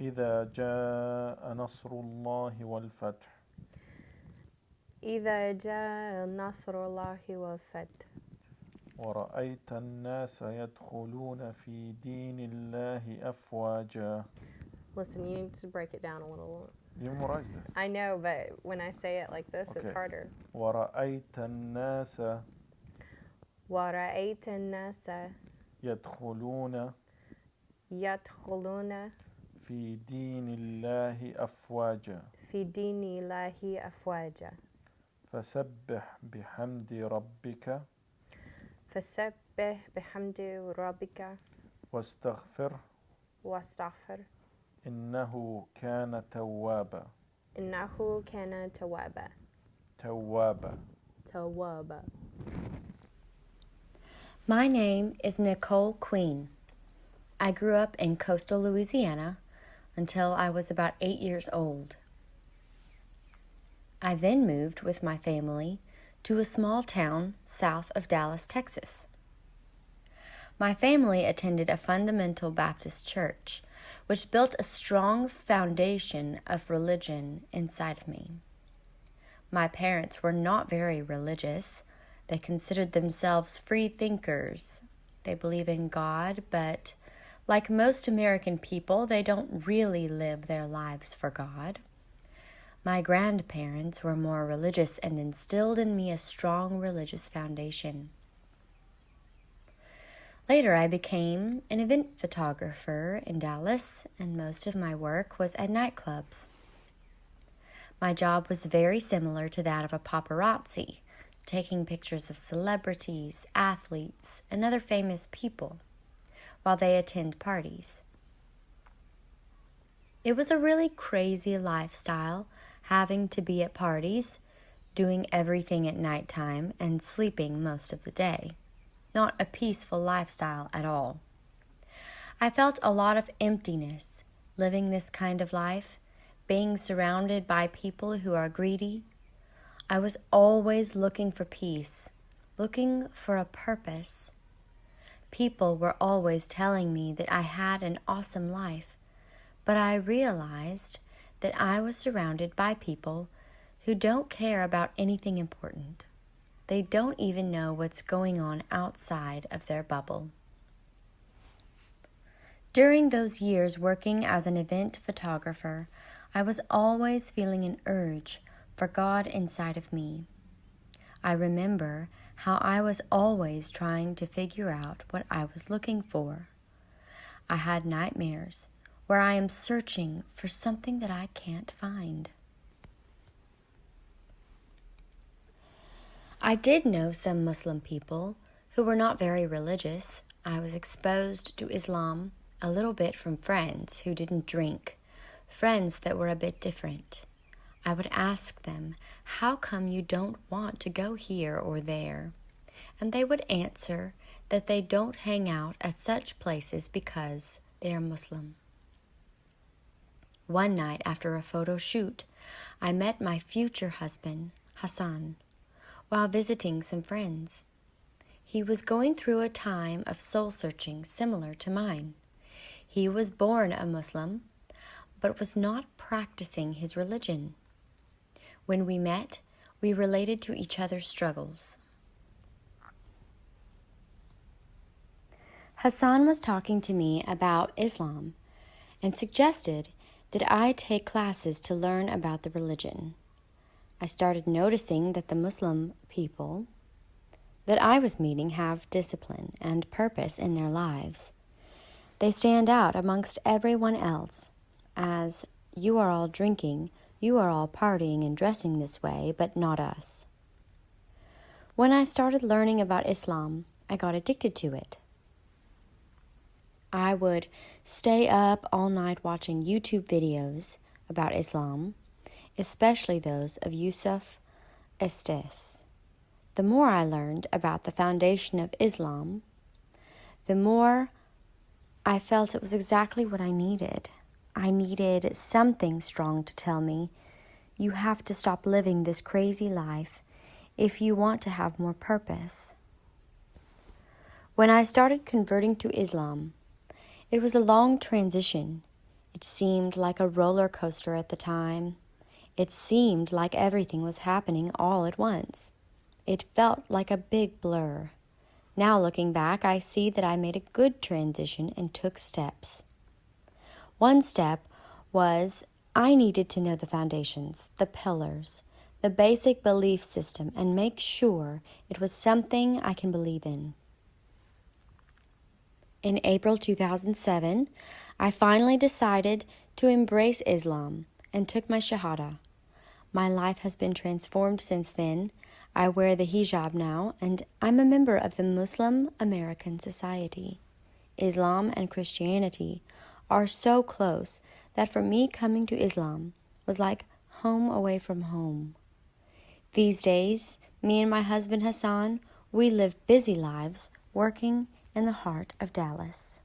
إذا جاء نصر الله والفتح إذا جاء نصر الله والفتح ورأيت الناس يدخلون في دين الله أفواجا. Listen, you need to break it down a little. You memorize this. I know, but when I say it like this, it's harder. ورأيت الناس ورأيت الناس يدخلون في دين الله أفواجا في دين الله أفواجا فسبح بحمد ربك واستغفر إنه كان توابا. My name is Nicole Queen. I grew up in coastal Louisiana until I was about 8 years old. I then moved with my family to a small town south of Dallas, Texas. My family attended a fundamental Baptist church, which built a strong foundation of religion inside of me. My parents were not very religious. They considered themselves free thinkers. They believe in God, but like most American people, they don't really live their lives for God. My grandparents were more religious and instilled in me a strong religious foundation. Later, I became an event photographer in Dallas, and most of my work was at nightclubs. My job was very similar to that of a paparazzi, taking pictures of celebrities, athletes, and other famous people while they attend parties. It was a really crazy lifestyle, having to be at parties, doing everything at nighttime, and sleeping most of the day. Not a peaceful lifestyle at all. I felt a lot of emptiness living this kind of life, being surrounded by people who are greedy. I was always looking for peace, looking for a purpose. People were always telling me that I had an awesome life, but I realized that I was surrounded by people who don't care about anything important. They don't even know what's going on outside of their bubble. During those years working as an event photographer, I was always feeling an urge for God inside of me. I remember how I was always trying to figure out what I was looking for. I had nightmares where I am searching for something that I can't find. I did know some Muslim people who were not very religious. I was exposed to Islam a little bit from friends who didn't drink, friends that were a bit different. I would ask them, "How come you don't want to go here or there?" And they would answer that they don't hang out at such places because they are Muslim. One night after a photo shoot, I met my future husband, Hassan, while visiting some friends. He was going through a time of soul-searching similar to mine. He was born a Muslim, but was not practicing his religion. When we met, we related to each other's struggles. Hassan was talking to me about Islam and suggested that I take classes to learn about the religion. I started noticing that the Muslim people that I was meeting have discipline and purpose in their lives. They stand out amongst everyone else as, "You are all drinking, you are all partying and dressing this way, but not us." When I started learning about Islam, I got addicted to it. I would stay up all night watching YouTube videos about Islam, especially those of Yusuf Estes. The more I learned about the foundation of Islam, the more I felt it was exactly what I needed. I needed something strong to tell me, "You have to stop living this crazy life if you want to have more purpose." When I started converting to Islam, it was a long transition. It seemed like a roller coaster at the time. It seemed like everything was happening all at once. It felt like a big blur. Now looking back, I see that I made a good transition and took steps. One step was I needed to know the foundations, the pillars, the basic belief system, and make sure it was something I can believe in. In April 2007, I finally decided to embrace Islam and took my Shahadah. My life has been transformed since then. I wear the hijab now, and I'm a member of the Muslim American Society. Islam and Christianity are so close that for me coming to Islam was like home away from home. These days, me and my husband Hassan, we live busy lives working in the heart of Dallas.